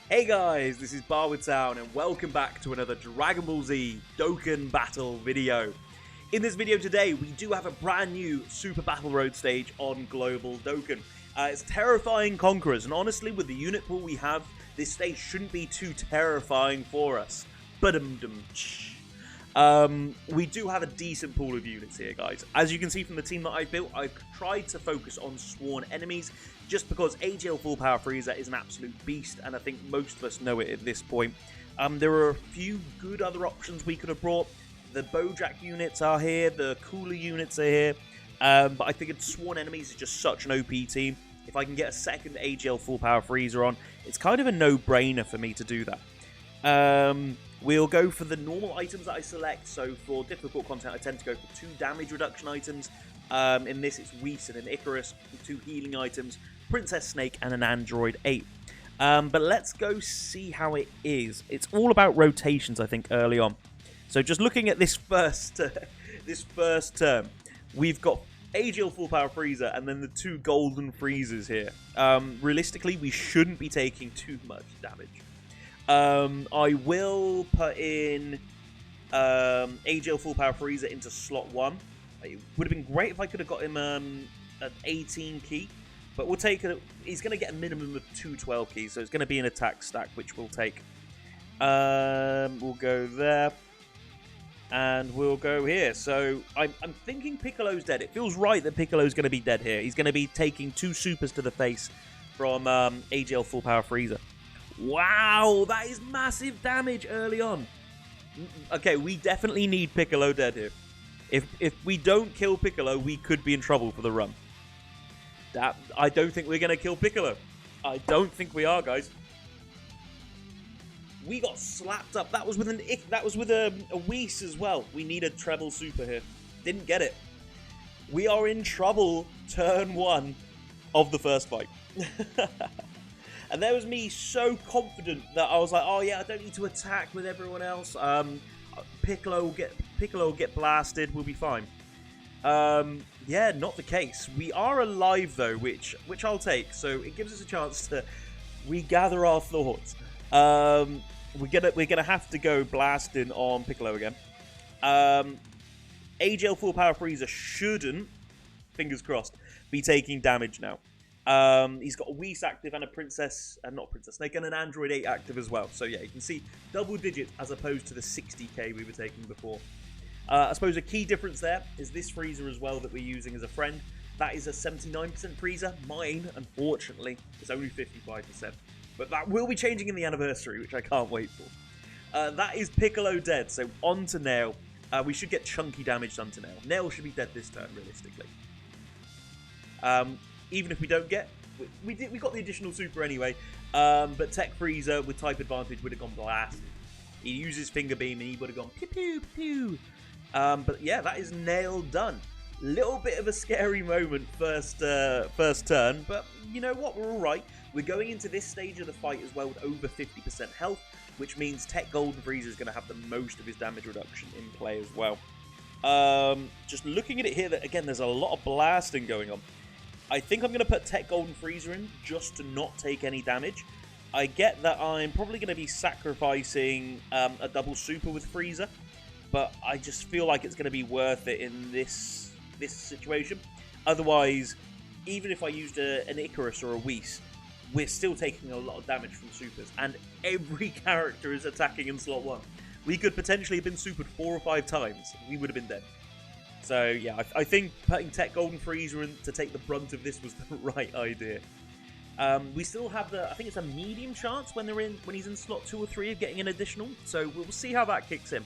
Hey guys, this is Barwoodtown and welcome back to another Dragon Ball Z Dokkan Battle video. In this video today, we do have a brand new Super Battle Road stage on Global Dokkan. It's terrifying Conquerors, and honestly, with the unit pool we have, this stage shouldn't be too terrifying for us. We do have a decent pool of units here, guys. As you can see from the team that I've built, I've tried to focus on sworn enemies, just because AGL Full Power Frieza is an absolute beast, and I think most of us know it at this point. There are a few good other options we could have brought. The Bojack units are here, the Cooler units are here, but I think sworn enemies is just such an OP team. If I can get a second AGL Full Power Frieza on, it's kind of a no-brainer for me to do that. We'll go for the normal items that I select. So for difficult content, I tend to go for 2 damage reduction items. In this, it's Whis and an Icarus, 2 healing items, Princess Snake, and an Android 8. But let's go see how it is. It's all about rotations, I think, early on. So just looking at this first term, we've got AGL Full Power Frieza and then the 2 Golden Freezers here. Realistically, we shouldn't be taking too much damage. I will put in AGL Full Power Frieza into slot 1. It would have been great if I could have got him an 18 key, but we'll take it. He's going to get a minimum of 2 12 keys, so it's going to be an attack stack, which we'll take. We'll go there, and we'll go here. So I'm thinking Piccolo's dead. It feels right that Piccolo's going to be dead here. He's going to be taking 2 supers to the face from AGL Full Power Frieza. Wow, that is massive damage early on. Okay, we definitely need Piccolo dead here. If we don't kill Piccolo, we could be in trouble for the run. I don't think we're going to kill Piccolo. I don't think we are, guys. We got slapped up. That was with a Whis as well. We need a treble super here. Didn't get it. We are in trouble turn 1 of the first fight. And there was me so confident that I was like, oh yeah, I don't need to attack with everyone else. Piccolo will get blasted. We'll be fine. Yeah, not the case. We are alive though, which I'll take. So it gives us a chance to regather our thoughts. We're gonna have to go blasting on Piccolo again. AGL Full Power Frieza shouldn't, fingers crossed, be taking damage now. He's got a Whis active and a not Princess Snake, and an Android 8 active as well. So yeah, you can see double digits as opposed to the 60k we were taking before. I suppose a key difference there is this Frieza as well that we're using as a friend. That is a 79% Frieza. Mine, unfortunately, is only 55%. But that will be changing in the anniversary, which I can't wait for. That is Piccolo dead, so on to Nail. We should get chunky damage done to Nail. Nail should be dead this turn, realistically. Even if we don't get... We got the additional super anyway. But Tech Frieza with type advantage would have gone blast. He uses Finger Beam and he would have gone pew pew pew. But yeah, that is Nail done. Little bit of a scary moment first turn. But you know what? We're alright. We're going into this stage of the fight as well with over 50% health. Which means Tech Golden Frieza is going to have the most of his damage reduction in play as well. Just looking at it here, that again, there's a lot of blasting going on. I think I'm going to put Tech Golden Frieza in just to not take any damage. I get that I'm probably going to be sacrificing a double super with Frieza, but I just feel like it's going to be worth it in this situation. Otherwise, even if I used an Icarus or a Whis, we're still taking a lot of damage from supers, and every character is attacking in slot 1. We could potentially have been supered 4 or 5 times. We would have been dead. So yeah, I think putting Tech Golden Frieza in to take the brunt of this was the right idea. We still have I think it's a medium chance when he's in slot 2 or 3 of getting an additional. So we'll see how that kicks in.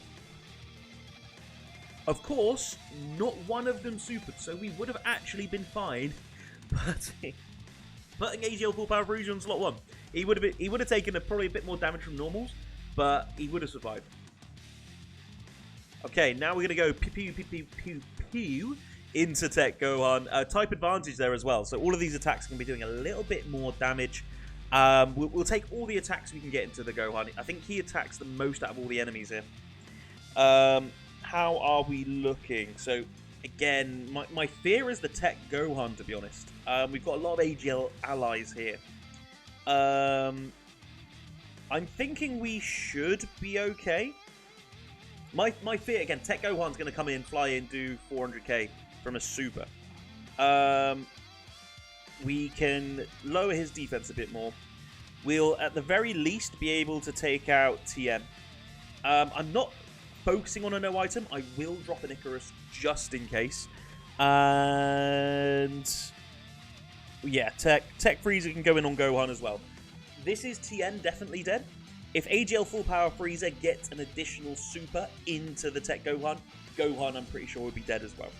Of course, not one of them supered, so we would have actually been fine. Putting AGL Full Power Frieza in slot 1, he would have taken probably a bit more damage from normals, but he would have survived. Okay, now we're going to go pew pew pew pew pew into Tech Gohan. Type advantage there as well, so all of these attacks can be doing a little bit more damage. We'll take all the attacks we can get into the Gohan. I think he attacks the most out of all the enemies here. How are we looking? So, again, my fear is the Tech Gohan, to be honest. We've got a lot of AGL allies here. I'm thinking we should be okay. My fear, again, Tech Gohan's going to come in, fly in, do 400k from a super. We can lower his defense a bit more. We'll, at the very least, be able to take out TN. I'm not focusing on a no item. I will drop an Icarus just in case. And yeah, Tech Frieza can go in on Gohan as well. This is TN definitely dead. If AGL Full Power Frieza gets an additional super into the Tech Gohan, I'm pretty sure will be dead as well.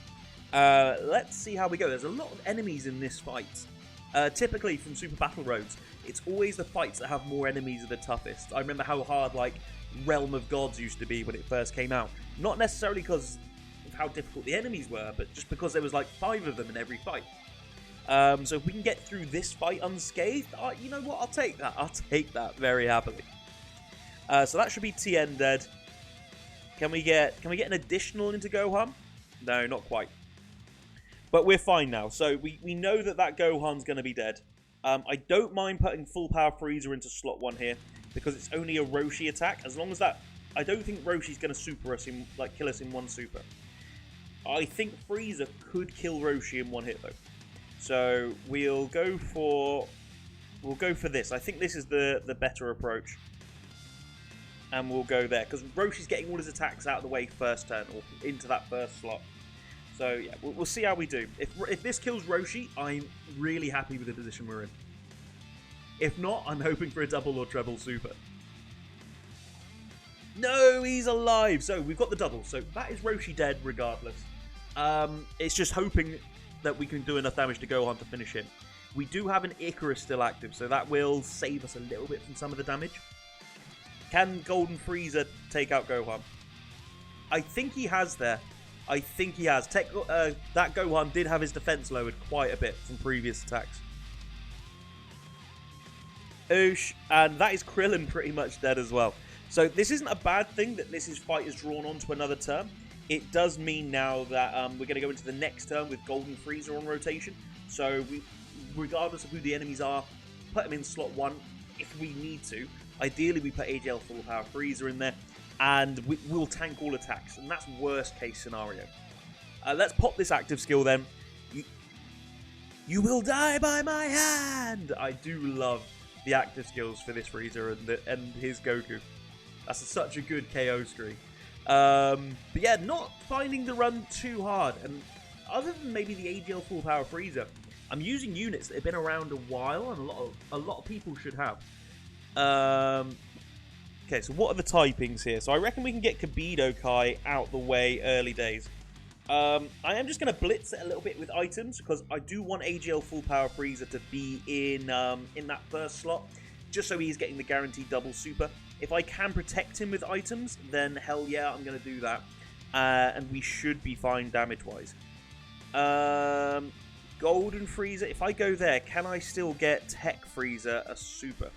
Let's see how we go. There's a lot of enemies in this fight. Typically from Super Battle Roads, it's always the fights that have more enemies are the toughest. I remember how hard like Realm of Gods used to be when it first came out. Not necessarily because of how difficult the enemies were, but just because there was like 5 of them in every fight. So if we can get through this fight unscathed, you know what? I'll take that. I'll take that very happily. So that should be TN dead. Can we get an additional into Gohan? No, not quite. But we're fine now. So we know that Gohan's going to be dead. I don't mind putting Full Power Frieza into slot 1 here because it's only a Roshi attack. As long as that, I don't think Roshi's going to super us in, like, kill us in 1 super. I think Frieza could kill Roshi in 1 hit though. So we'll go for this. I think this is the better approach. And we'll go there because Roshi's getting all his attacks out of the way first turn or into that first slot. So yeah, we'll see how we do. If this kills Roshi, I'm really happy with the position we're in. If not, I'm hoping for a double or treble super. No, he's alive. So we've got the double. So that is Roshi dead regardless. It's just hoping that we can do enough damage to Gohan to finish him. We do have an Icarus still active, so that will save us a little bit from some of the damage. Can Golden Frieza take out Gohan? I think he has there. I think he has. That Gohan did have his defense lowered quite a bit from previous attacks. Oosh. And that is Krillin pretty much dead as well. So this isn't a bad thing that this fight is drawn on to another turn. It does mean now that we're going to go into the next turn with Golden Frieza on rotation. So regardless of who the enemies are, put them in slot 1 if we need to. Ideally, we put AGL Full Power Frieza in there, and we'll tank all attacks, and that's worst case scenario. Let's pop this active skill then. You will die by my hand! I do love the active skills for this Frieza and his Goku. That's such a good KO screen. But yeah, not finding the run too hard, and other than maybe the AGL Full Power Frieza, I'm using units that have been around a while, and a lot of people should have. Okay, so what are the typings here? So I reckon we can get Kabuto Kai out the way early days. I am just going to blitz it a little bit with items because I do want AGL Full Power Frieza to be in that first slot, just so he's getting the guaranteed double super. If I can protect him with items, then hell yeah, I'm going to do that. And we should be fine damage-wise. Golden Frieza, if I go there, can I still get Tech Frieza a super?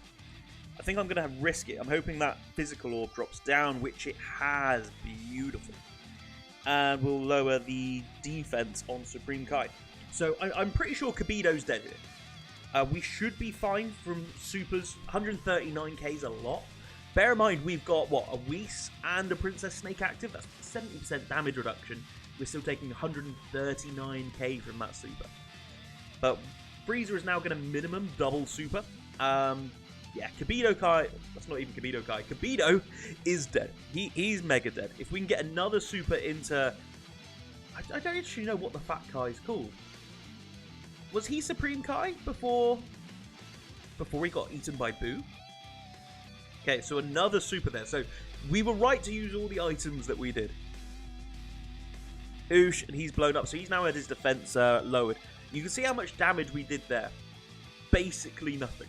I think I'm going to risk it. I'm hoping that physical orb drops down, which it has. Beautiful. And we'll lower the defense on Supreme Kai. So I'm pretty sure Kabuto's dead here. We should be fine from supers. 139k is a lot. Bear in mind, we've got, what, a Whis and a Princess Snake active? That's 70% damage reduction. We're still taking 139k from that super. But Frieza is now going to minimum double super. Yeah, Kabuto Kai, that's not even Kabuto Kai. Kabuto is dead. He's mega dead. If we can get another super into... I don't actually know what the Fat Kai is called. Was he Supreme Kai before he got eaten by Boo? Okay, so another super there. So we were right to use all the items that we did. Oosh, and he's blown up. So he's now had his defense lowered. You can see how much damage we did there. Basically nothing.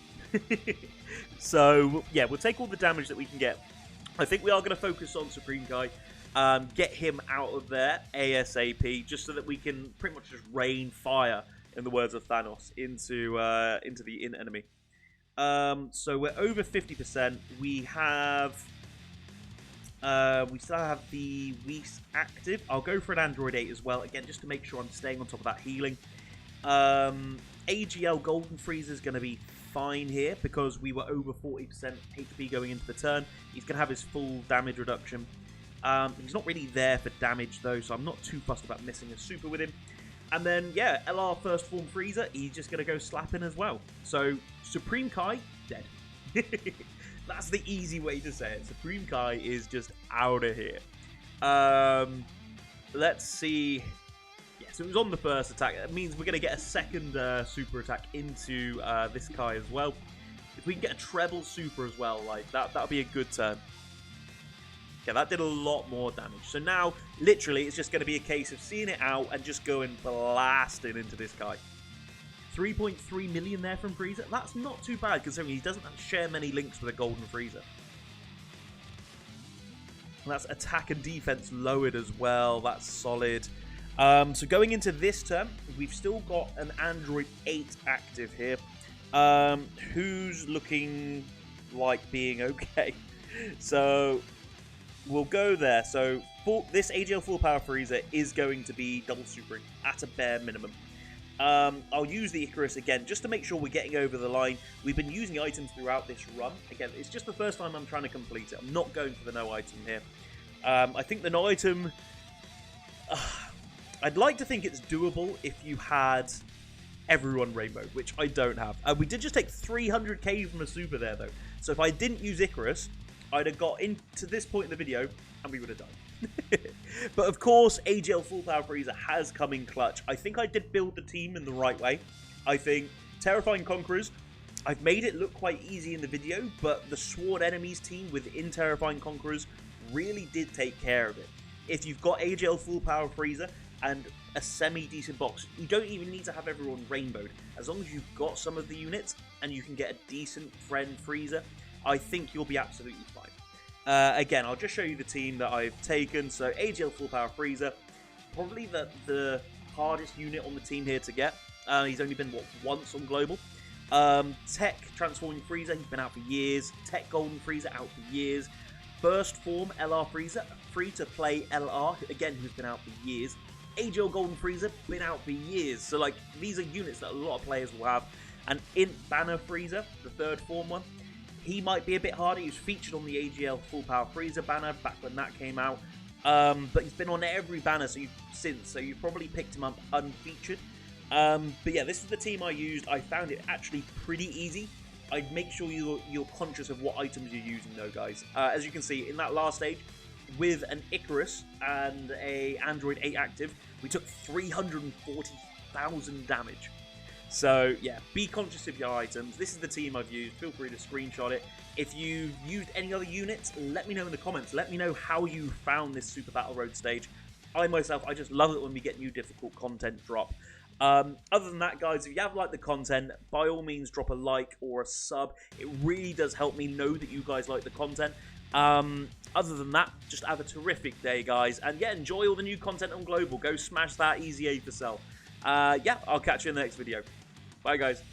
So, yeah, we'll take all the damage that we can get. I think we are going to focus on Supreme Kai. Get him out of there ASAP, just so that we can pretty much just rain fire, in the words of Thanos, into the enemy. So we're over 50%. We still have the Whis active. I'll go for an Android 8 as well, again, just to make sure I'm staying on top of that healing. AGL Golden Frieza is going to be fine here because we were over 40% HP going into the turn. He's going to have his full damage reduction. He's not really there for damage though, so I'm not too fussed about missing a super with him. And then, yeah, LR First Form Frieza, he's just going to go slapping as well. So, Supreme Kai, dead. That's the easy way to say it. Supreme Kai is just out of here. Let's see. Yeah, so it was on the first attack. That means we're going to get a second super attack into this Kai as well. If we can get a treble super as well, like that'll be a good turn. Okay, that did a lot more damage. So now, literally, it's just going to be a case of seeing it out and just going blasting into this guy. 3.3 million there from Frieza. That's not too bad, considering he doesn't share many links with a Golden Frieza. And that's attack and defense lowered as well. That's solid. So going into this turn, we've still got an Android 8 active here. Who's looking like being okay. So we'll go there. So this AGL Full Power Frieza is going to be double supering at a bare minimum. I'll use the Icarus again just to make sure we're getting over the line. We've been using items throughout this run. Again, it's just the first time I'm trying to complete it. I'm not going for the no item here. I think the no item... I'd like to think it's doable if you had everyone rainbow, which I don't have. We did just take 300k from a super there, though. So if I didn't use Icarus, I'd have got into this point in the video and we would have died. But of course, AGL Full Power Frieza has come in clutch. I think I did build the team in the right way. I think Terrifying Conquerors, I've made it look quite easy in the video, but the Sword Enemies team within Terrifying Conquerors really did take care of it. If you've got AGL Full Power Frieza and a semi-decent box, you don't even need to have everyone rainbowed. As long as you've got some of the units and you can get a decent friend Frieza, I think you'll be absolutely fine. Again, I'll just show you the team that I've taken. So AGL Full Power Frieza, probably the hardest unit on the team here to get. He's only been, once on Global. Tech Transforming Frieza, he's been out for years. Tech Golden Frieza, out for years. First Form LR Frieza, free-to-play LR, again, who's been out for years. AGL Golden Frieza, been out for years. So, like, these are units that a lot of players will have. And Int Banner Frieza, the third Form one, he might be a bit harder. He was featured on the AGL Full Power Frieza banner back when that came out. But he's been on every banner since, so you probably picked him up unfeatured. But yeah, this is the team I used. I found it actually pretty easy. I'd make sure you're conscious of what items you're using though, guys. As you can see, in that last stage, with an Icarus and a Android 8 active, we took 340,000 damage. So, yeah, be conscious of your items. This is the team I've used. Feel free to screenshot it. If you've used any other units, let me know in the comments. Let me know how you found this Super Battle Road stage. I just love it when we get new difficult content drop. Other than that, guys, if you have liked the content, by all means, drop a like or a sub. It really does help me know that you guys like the content. Other than that, just have a terrific day, guys. And, yeah, enjoy all the new content on Global. Go smash that Easy A for Sell. Yeah, I'll catch you in the next video. Bye, guys.